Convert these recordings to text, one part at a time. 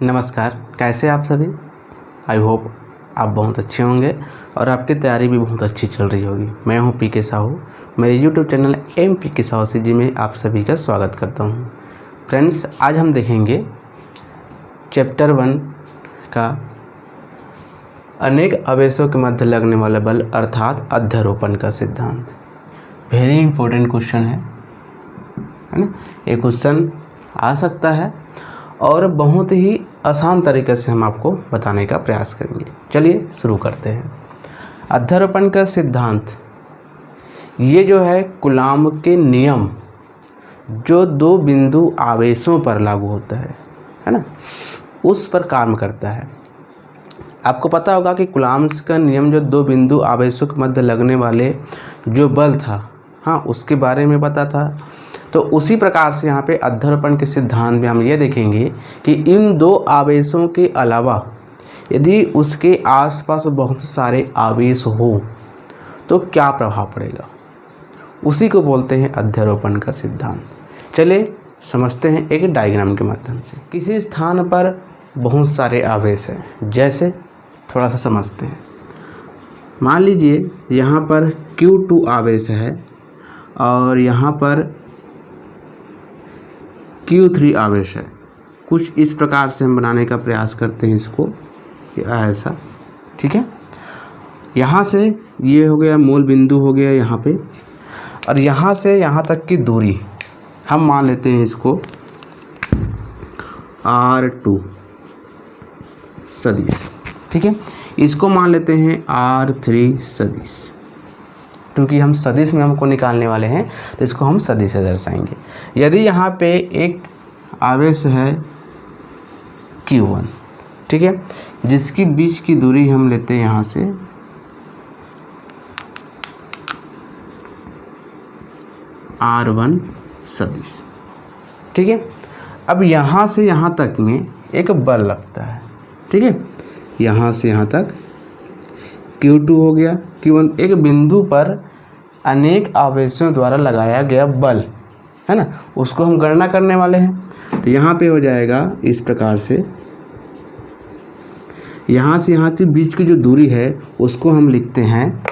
नमस्कार, कैसे आप सभी। आई होप आप बहुत अच्छे होंगे और आपकी तैयारी भी बहुत अच्छी चल रही होगी। मैं हूं पी के साहू। मेरे यूट्यूब चैनल एम पी के साहू सी जी में आप सभी का स्वागत करता हूं। फ्रेंड्स, आज हम देखेंगे चैप्टर 1 का अनेक आवेशों के मध्य लगने वाला बल अर्थात अध्यारोपण का सिद्धांत। वेरी इंपॉर्टेंट क्वेश्चन है ना। ये क्वेश्चन आ सकता है और बहुत ही आसान तरीके से हम आपको बताने का प्रयास करेंगे। चलिए शुरू करते हैं। अध्यारोपण का सिद्धांत ये जो है कूलॉम के नियम जो दो बिंदु आवेशों पर लागू होता है ना, उस पर काम करता है। आपको पता होगा कि कूलॉम का नियम जो दो बिंदु आवेशों के मध्य लगने वाले जो बल था, हाँ, उसके बारे में पता था। तो उसी प्रकार से यहाँ पे अध्यारोपण के सिद्धांत में हम ये देखेंगे कि इन दो आवेशों के अलावा यदि उसके आसपास बहुत सारे आवेश हो तो क्या प्रभाव पड़ेगा, उसी को बोलते हैं अध्यारोपण का सिद्धांत। चलिए समझते हैं एक डायग्राम के माध्यम से। किसी स्थान पर बहुत सारे आवेश हैं, जैसे थोड़ा सा समझते हैं। मान लीजिए यहाँ पर Q2 आवेश है और यहाँ पर Q3 आवेश है। कुछ इस प्रकार से हम बनाने का प्रयास करते हैं इसको, ऐसा, ठीक है। यहाँ से ये हो गया मूल बिंदु हो गया यहाँ पे, और यहाँ से यहाँ तक की दूरी हम मान लेते हैं इसको R2 सदिश, ठीक है। इसको मान लेते हैं R3 सदिश, क्योंकि हम सदिश में हमको निकालने वाले हैं तो इसको हम सदिश से दर्शाएंगे। यदि यहाँ पे एक आवेश है Q1, ठीक है, जिसकी बीच की दूरी हम लेते हैं यहाँ से R1 सदिश, ठीक है। अब यहाँ से यहाँ तक में एक बल लगता है, ठीक है। यहाँ से यहाँ तक Q2 हो गया, Q1 एक बिंदु पर अनेक आवेशों द्वारा लगाया गया बल है ना, उसको हम गणना करने वाले हैं। तो यहाँ पे हो जाएगा इस प्रकार से, यहाँ से यहाँ के बीच की जो दूरी है उसको हम लिखते हैं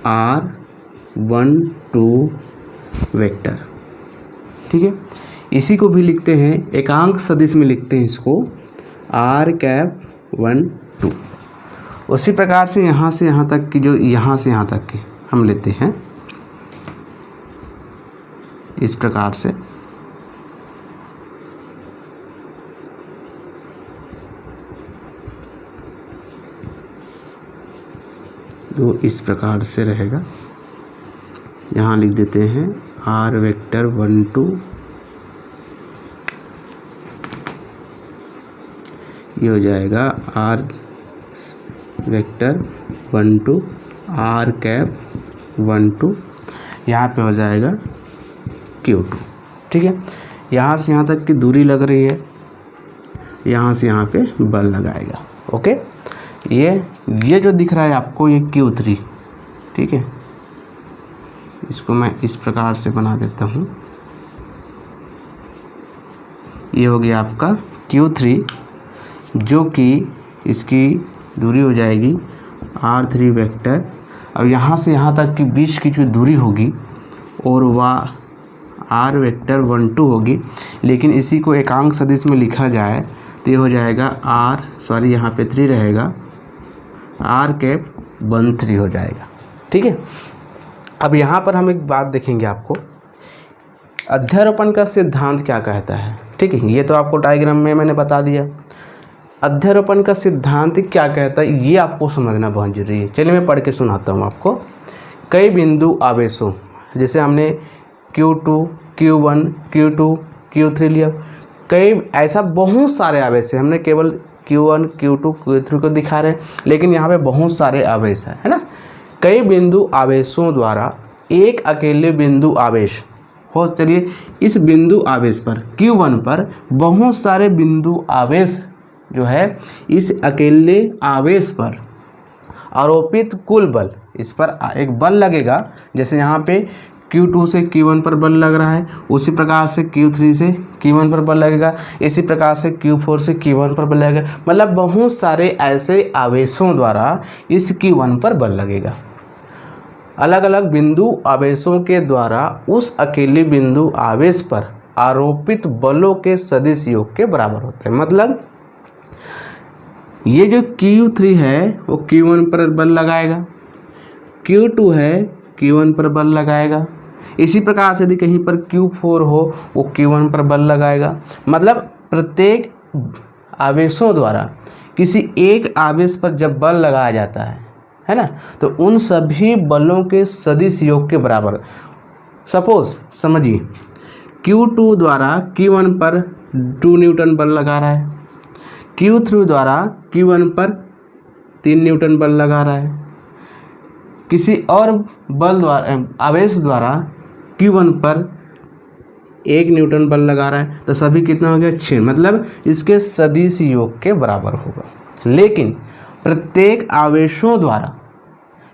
R12 वेक्टर, ठीक है। इसी को भी लिखते हैं एकांक सदिश में, लिखते हैं इसको R12। उसी प्रकार से यहाँ तक की जो यहाँ से यहाँ तक की हम लेते हैं इस प्रकार से, तो इस प्रकार से रहेगा। यहाँ लिख देते हैं R वेक्टर 12, ये हो जाएगा R वेक्टर 12 R कैप 12, यहाँ पे हो जाएगा Q2, ठीक है। यहाँ से यहाँ तक की दूरी लग रही है, यहाँ से यहाँ पे बल लगाएगा, ओके। ये जो दिख रहा है आपको ये Q3, ठीक है। इसको मैं इस प्रकार से बना देता हूँ। ये हो गया आपका Q3, जो कि इसकी दूरी हो जाएगी R3 वेक्टर। अब यहाँ से यहाँ तक की बीच की जो दूरी होगी और वह R वेक्टर 12 होगी, लेकिन इसी को एकांक सदिश में लिखा जाए तो ये हो जाएगा यहाँ पे 3 रहेगा, R कैप 13 हो जाएगा, ठीक है। अब यहाँ पर हम एक बात देखेंगे, आपको अध्यारोपण का सिद्धांत क्या कहता है, ठीक है। ये तो आपको डायग्राम में मैंने बता दिया। अध्यारोपण का सिद्धांत क्या कहता है ये आपको समझना बहुत जरूरी है। चलिए मैं पढ़ के सुनाता हूँ आपको। कई बिंदु आवेशों, जैसे हमने Q2, Q1, Q2, Q3 लिया, कई ऐसा बहुत सारे आवेश है। हमने केवल Q1, Q2, Q3 को दिखा रहे हैं, लेकिन यहाँ पे बहुत सारे आवेश है ना। कई बिंदु आवेशों द्वारा एक अकेले बिंदु आवेश हो, चलिए इस बिंदु आवेश पर Q1 पर बहुत सारे बिंदु आवेश जो है, इस अकेले आवेश पर आरोपित कुल बल, इस पर एक बल लगेगा। जैसे यहाँ पे Q2 से Q1 पर बल लग रहा है, उसी प्रकार से Q3 से Q1 पर बल लगेगा, इसी प्रकार से Q4 से Q1 पर बल लगेगा। मतलब बहुत सारे ऐसे आवेशों द्वारा इस Q1 पर बल लगेगा। अलग अलग बिंदु आवेशों के द्वारा उस अकेले बिंदु आवेश पर आरोपित बलों के सदिश योग के बराबर होते हैं। मतलब ये जो Q3 है वो Q1 पर बल लगाएगा, Q2 है Q1 पर बल लगाएगा, इसी प्रकार से यदि कहीं पर Q4 हो वो Q1 पर बल लगाएगा। मतलब प्रत्येक आवेशों द्वारा किसी एक आवेश पर जब बल लगाया जाता है ना, तो उन सभी बलों के सदिश योग के बराबर। सपोज समझिए Q2 द्वारा Q1 पर 2 न्यूटन बल लगा रहा है, Q3 द्वारा Q1 पर 3 न्यूटन बल लगा रहा है, किसी और बल द्वारा आवेश द्वारा Q1 पर 1 न्यूटन बल लगा रहा है, तो सभी कितना हो गया 6। मतलब इसके सदिश योग के बराबर होगा। लेकिन प्रत्येक आवेशों द्वारा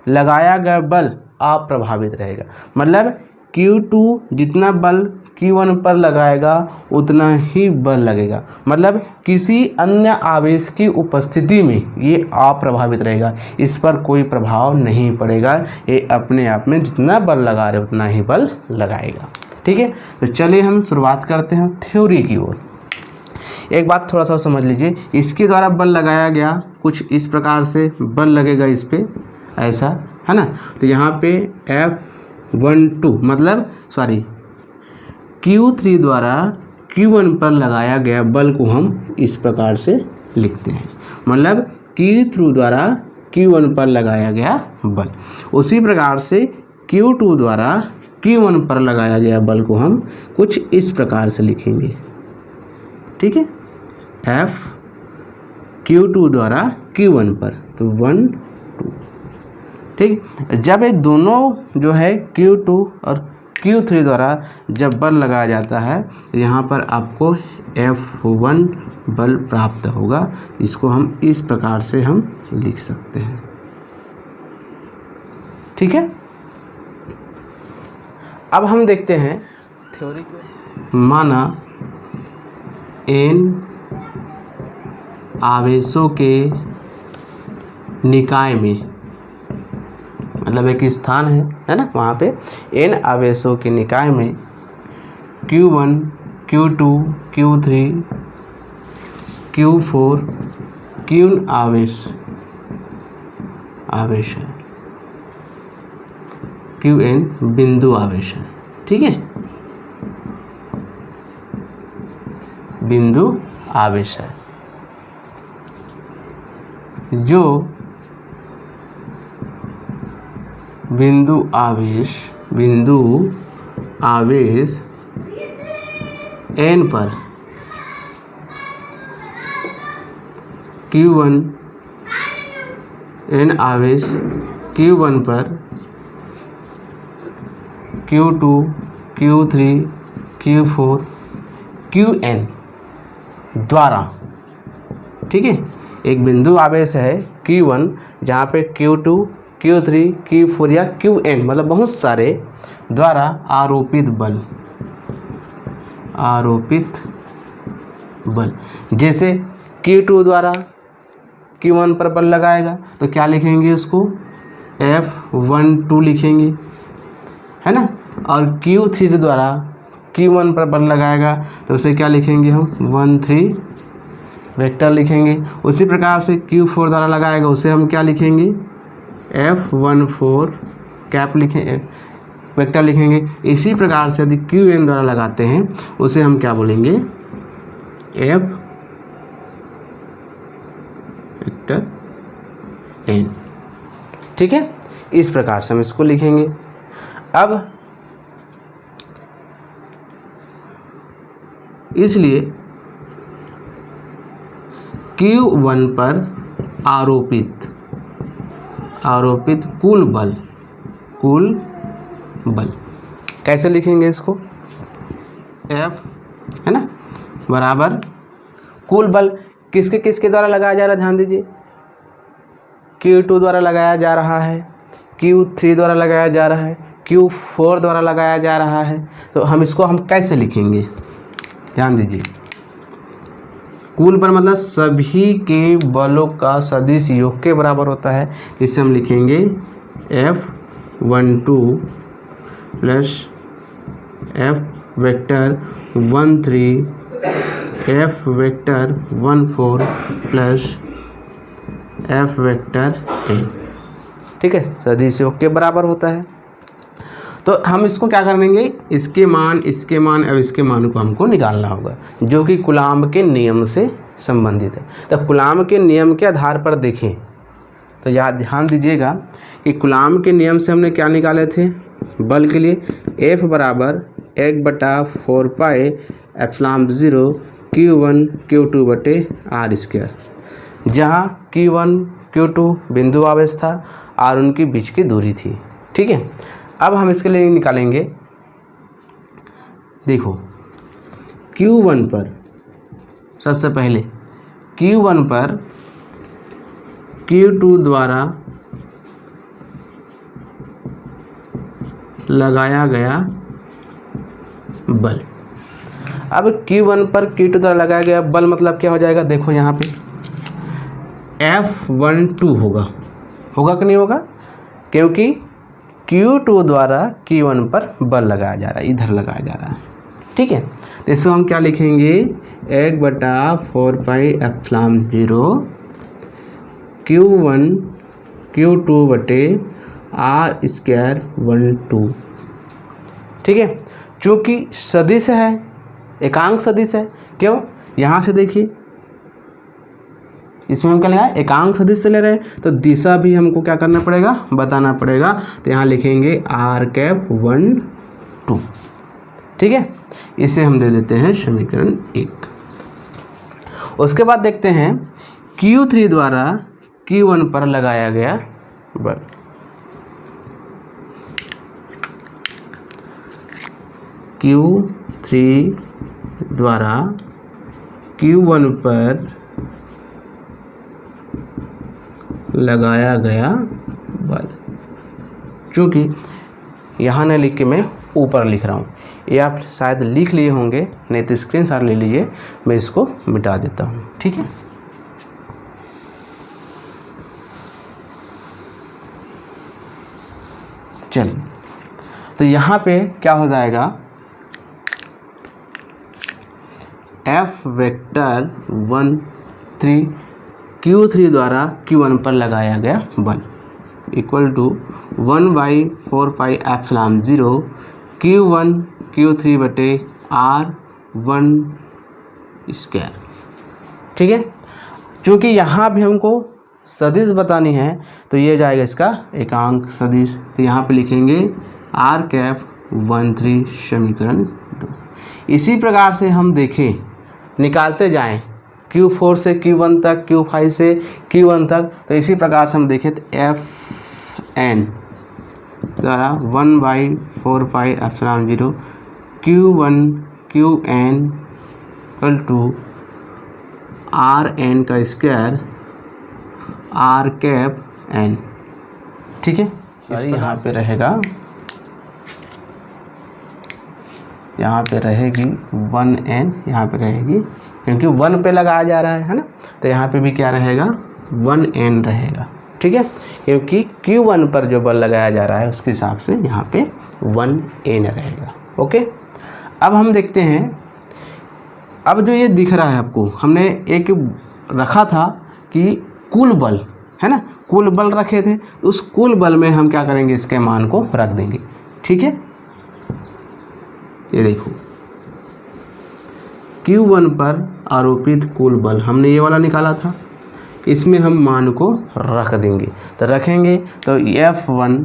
लगाया गया बल अप्रभावित रहेगा। मतलब Q2 जितना बल Q1 पर लगाएगा उतना ही बल लगेगा। मतलब किसी अन्य आवेश की उपस्थिति में ये अप्रभावित रहेगा, इस पर कोई प्रभाव नहीं पड़ेगा। ये अपने आप में जितना बल लगा रहे उतना ही बल लगाएगा। ठीक है, तो चलिए हम शुरुआत करते हैं थ्योरी की ओर। एक बात थोड़ा सा समझ लीजिए, इसके द्वारा बल लगाया गया कुछ इस प्रकार से बल लगेगा इस पे, ऐसा है ना। तो यहाँ पे F12 मतलब Q3 द्वारा Q1 पर लगाया गया बल को हम इस प्रकार से लिखते हैं। मतलब Q3 द्वारा Q1 पर लगाया गया बल, उसी प्रकार से Q2 द्वारा Q1 पर लगाया गया बल को हम कुछ इस प्रकार से लिखेंगे। ठीक है, F Q2 द्वारा Q1 पर, तो 1 2। ठीक, जब ये दोनों जो है Q2 और Q3 द्वारा जब बल लगाया जाता है तो यहाँ पर आपको F1 बल प्राप्त होगा। इसको हम इस प्रकार से हम लिख सकते हैं। ठीक है, अब हम देखते हैं थ्योरी को। माना n आवेशों के निकाय में, मतलब एक स्थान है ना, वहाँ पे n आवेशों के निकाय में Q1 Q2 Q3 Q4 Qn आवेश है, Qn बिंदु आवेश है। ठीक है, बिंदु आवेश है जो बिंदु आवेश n पर Q1 n आवेश Q1 पर Q2 Q3 Q4 Qn द्वारा, ठीक है, एक बिंदु आवेश है Q1 जहाँ पे Q2 Q3 Q4 या Qn मतलब बहुत सारे द्वारा आरोपित बल, जैसे Q2 द्वारा Q1 पर बल लगाएगा तो क्या लिखेंगे, उसको F12 लिखेंगे, है ना। और Q3 द्वारा Q1 पर बल लगाएगा तो उसे क्या लिखेंगे, हम 13 वेक्टर लिखेंगे। उसी प्रकार से Q4 द्वारा लगाएगा उसे हम क्या लिखेंगे, F14 कैप लिखेंगे, वेक्टर लिखेंगे। इसी प्रकार से यदि Qn द्वारा लगाते हैं उसे हम क्या बोलेंगे, F वेक्टर n। ठीक है, इस प्रकार से हम इसको लिखेंगे। अब इसलिए Q1 पर आरोपित कुल बल कैसे लिखेंगे, इसको F है ना बराबर कुल बल किसके द्वारा लगाया जा रहा है, ध्यान दीजिए। Q2 द्वारा लगाया जा रहा है, Q3 द्वारा लगाया जा रहा है, Q4 द्वारा लगाया जा रहा है, तो हम इसको कैसे लिखेंगे, ध्यान दीजिए। कुल बल मतलब सभी के बलों का सदिश योग के बराबर होता है, इसे हम लिखेंगे F12 plus F vector 13 F vector 14 plus F vector 8, ठीक है, सदिश योग के बराबर होता है। तो हम इसको क्या करेंगे, इसके मान और इसके मान को हमको निकालना होगा, जो कि कूलाम्ब के नियम से संबंधित है। तो कूलाम्ब के नियम के आधार पर देखें तो याद ध्यान दीजिएगा कि कूलाम्ब के नियम से हमने क्या निकाले थे, बल के लिए F बराबर 1/4 पाई एप्सिलॉन 0 Q1 Q2 बटे R स्क्वायर, जहाँ Q1 Q2 बिंदु आवेश था और उनकी बीच की दूरी थी, ठीक है। अब हम इसके लिए निकालेंगे, देखो Q1 पर सबसे पहले Q1 पर Q2 द्वारा लगाया गया बल। अब Q1 पर Q2 द्वारा लगाया गया बल मतलब क्या हो जाएगा, देखो यहाँ पे F12 होगा कि नहीं होगा, क्योंकि Q2 द्वारा Q1 पर बल लगाया जा रहा है, इधर लगाया जा रहा है, ठीक है। तो इसको हम क्या लिखेंगे, 1/4 पाई एप्सिलॉन 0 Q1 Q2 बटे R स्क्वायर 12, ठीक है। चूँकि सदिश है, एकांक सदिश है, क्यों, यहाँ से देखिए इसमें हम क्या लेगा, एकांक सदिश से ले रहे हैं, तो दिशा भी हमको क्या करना पड़ेगा, बताना पड़ेगा। तो यहाँ लिखेंगे R⁻², ठीक है। इसे हम दे देते हैं समीकरण 1। उसके बाद देखते हैं Q3 द्वारा Q1 पर लगाया गया बल। Q3 द्वारा Q1 पर लगाया गया बल, क्योंकि यहाँ न लिख के मैं ऊपर लिख रहा हूँ, ये आप शायद लिख लिए होंगे, नहीं तो स्क्रीनशॉट ले लीजिए, मैं इसको मिटा देता हूँ, ठीक है। चलिए, तो यहाँ पे क्या हो जाएगा, F वेक्टर 13 Q3 द्वारा Q1 पर लगाया गया बल equal to 1/4 pi epsilon 0 Q1 Q3 बटे R1 स्क्वायर, ठीक है। चूँकि यहाँ भी हमको सदिश बतानी है, तो ये जाएगा इसका एकांक सदिश, तो यहाँ पे लिखेंगे R⁻13 समीकरण 2। इसी प्रकार से हम देखें, निकालते जाएं Q4 से Q1 तक, Q5 से Q1 तक, तो इसी प्रकार से हम देखें तो Fn द्वारा 1/4 pi epsilon 0 Q1 Qn equal to Rn का स्क्वायर R⁻n, ठीक है। यहाँ पे रहेगा, यहाँ पे रहेगी 1n, यहाँ पे रहेगी, क्योंकि 1 पे लगाया जा रहा है ना, तो यहाँ पे भी क्या रहेगा, 1n रहेगा, ठीक है, क्योंकि Q1 पर जो बल लगाया जा रहा है उसके हिसाब से यहाँ पे 1n रहेगा, ओके। अब हम देखते हैं, अब जो ये दिख रहा है आपको, हमने एक रखा था कि कुल बल है ना, कुल बल रखे थे, उस कुल बल में हम क्या करेंगे, इसके मान को रख देंगे, ठीक है। ये देखो Q1 पर आरोपित कुल बल हमने ये वाला निकाला था, इसमें हम मान को रख देंगे, तो रखेंगे तो F1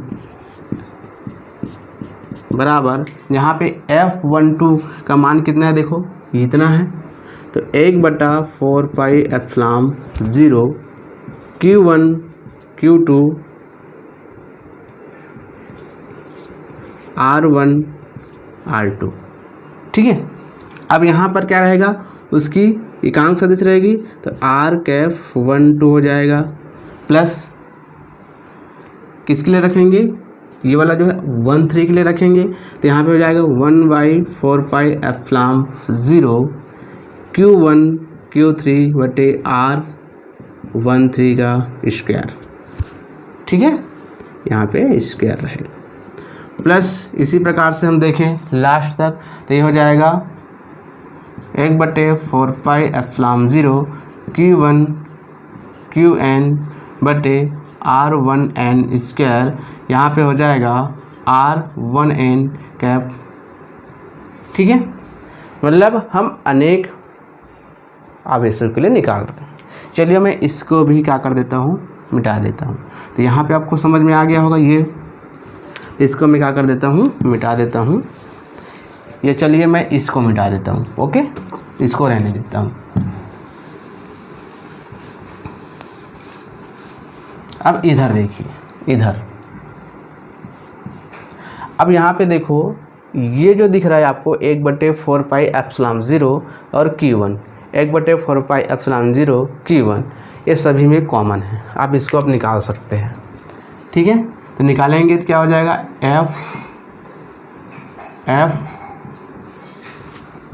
बराबर, यहाँ पे F12 का मान कितना है, देखो इतना है, तो 1/4 pi epsilon 0 Q1 Q2 R1 R2, ठीक है। अब यहाँ पर क्या रहेगा, उसकी एकांक सदिश रहेगी, तो R⁻12 हो जाएगा, प्लस किसके लिए रखेंगे, ये वाला जो है 1 3 के लिए रखेंगे तो यहाँ पे हो जाएगा 1/4πε0 Q1 Q3 बटे R13 का स्क्वायर। ठीक है, यहाँ पे स्क्वायर रहेगा। प्लस इसी प्रकार से हम देखें लास्ट तक तो ये हो जाएगा 1/4πε0 Q1 QN बटे R1N स्क्वायर। यहाँ पे हो जाएगा R1N कैप। ठीक है, मतलब हम अनेक आवेशों के लिए निकाल रहे हैं। चलिए मैं इसको भी क्या कर देता हूँ, मिटा देता हूँ। तो यहाँ पे आपको समझ में आ गया होगा ये, तो इसको मैं क्या कर देता हूँ, मिटा देता हूँ। ये चलिए मैं इसको मिटा देता हूँ। ओके, इसको रहने देता हूँ। अब इधर देखिए, इधर अब यहाँ पे देखो, ये जो दिख रहा है आपको 1/4πε0 और Q1 1/4πε0 Q1 ये सभी में कॉमन है। आप इसको अब निकाल सकते हैं। ठीक है, तो निकालेंगे तो क्या हो जाएगा, F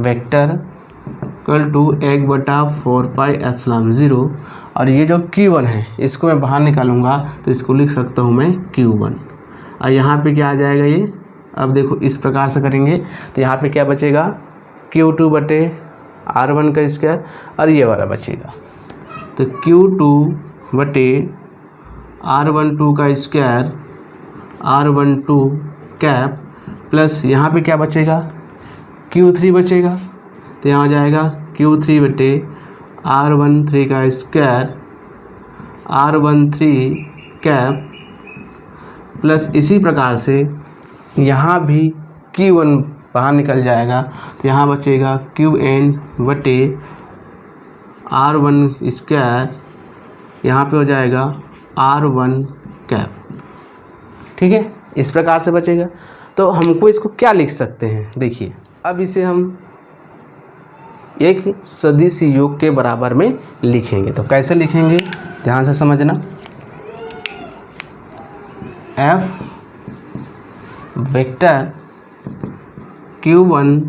वेक्टर इक्वल टू 1/4πε0 और ये जो Q1 है इसको मैं बाहर निकालूंगा तो इसको लिख सकता हूँ मैं Q1। और यहाँ पे क्या आ जाएगा ये, अब देखो इस प्रकार से करेंगे तो यहाँ पे क्या बचेगा, Q2 बटे R1 का स्क्वायर और ये वाला बचेगा। तो Q2 बटे R12 का स्क्वायर R12 कैप प्लस यहाँ पे क्या बचेगा, Q3 बचेगा। तो यहाँ हो जाएगा Q3 बटे R13 का स्क्वायर R13 कैप प्लस इसी प्रकार से यहाँ भी Q1 बाहर निकल जाएगा तो यहाँ बचेगा QN बटे R1 स्क्वायर, यहाँ पे हो जाएगा R1 कैप। ठीक है, इस प्रकार से बचेगा। तो हमको इसको क्या लिख सकते हैं, देखिए अब इसे हम एक सदिश योग के बराबर में लिखेंगे। तो कैसे लिखेंगे, ध्यान से समझना। F वेक्टर Q1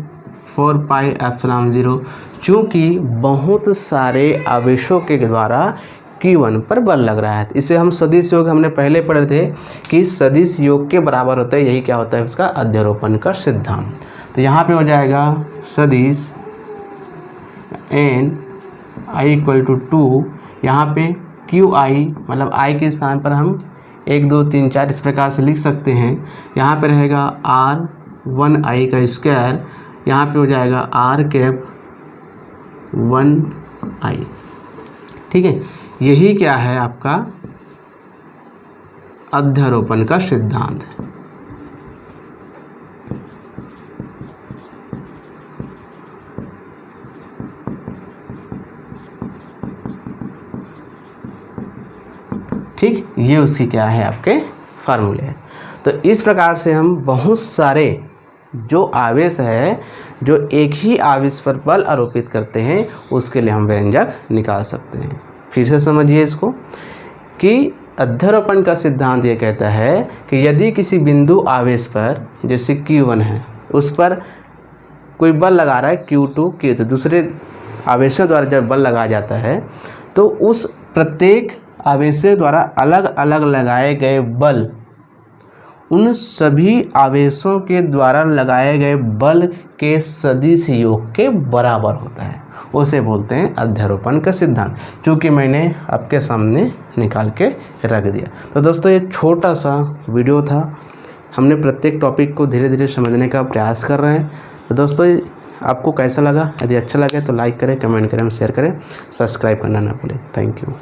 4πε0 चूँकि बहुत सारे आवेशों के द्वारा Q1 पर बल लग रहा है, इसे हम सदिश योग हमने पहले पढ़े थे कि सदिश योग के बराबर होता है, यही क्या होता है उसका अध्यारोपण का सिद्धांत। तो यहाँ पे हो जाएगा सदिश n i = 2, यहाँ पे QI मतलब I के स्थान पर हम 1 2 3 4 इस प्रकार से लिख सकते हैं। यहाँ पे रहेगा R1I का स्क्वायर, यहाँ पे हो जाएगा R कैप 1I। ठीक है, यही क्या है आपका अध्यारोपण का सिद्धांत है। ठीक, ये उसकी क्या है आपके फार्मूले हैं। तो इस प्रकार से हम बहुत सारे जो आवेश है जो एक ही आवेश पर बल आरोपित करते हैं उसके लिए हम व्यंजक निकाल सकते हैं। फिर से समझिए इसको कि अध्यारोपण का सिद्धांत ये कहता है कि यदि किसी बिंदु आवेश पर जैसे Q1 है उस पर कोई बल लगा रहा है Q2 Q3 दूसरे आवेशों द्वारा जब बल लगाया जाता है तो उस प्रत्येक आवेशों द्वारा अलग अलग लगाए गए बल उन सभी आवेशों के द्वारा लगाए गए बल के सदिश योग के बराबर होता है, उसे बोलते हैं अध्यारोपण का सिद्धांत, चूँकि मैंने आपके सामने निकाल के रख दिया। तो दोस्तों ये छोटा सा वीडियो था, हमने प्रत्येक टॉपिक को धीरे धीरे समझने का प्रयास कर रहे हैं। तो दोस्तों आपको कैसा लगा, यदि अच्छा लगे तो लाइक करें, कमेंट करें, शेयर करें, सब्सक्राइब करना ना भूलें। Thank you.